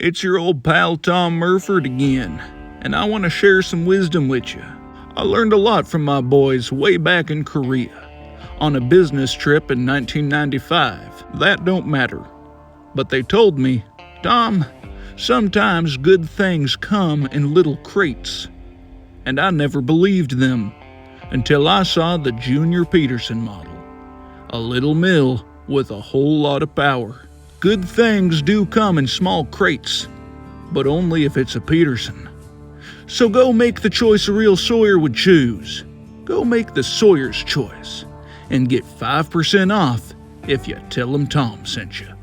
It's your old pal Tom Murford again, and I want to share some wisdom with you. I learned a lot from my boys way back in Korea on a business trip in 1995. That don't matter. But they told me, Tom, sometimes good things come in little crates. And I never believed them until I saw the Junior Peterson model. A little mill with a whole lot of power. Good things do come in small crates, but only if it's a Peterson. So go make the choice a real Sawyer would choose. Go make the Sawyer's choice and get 5% off if you tell them Tom sent you.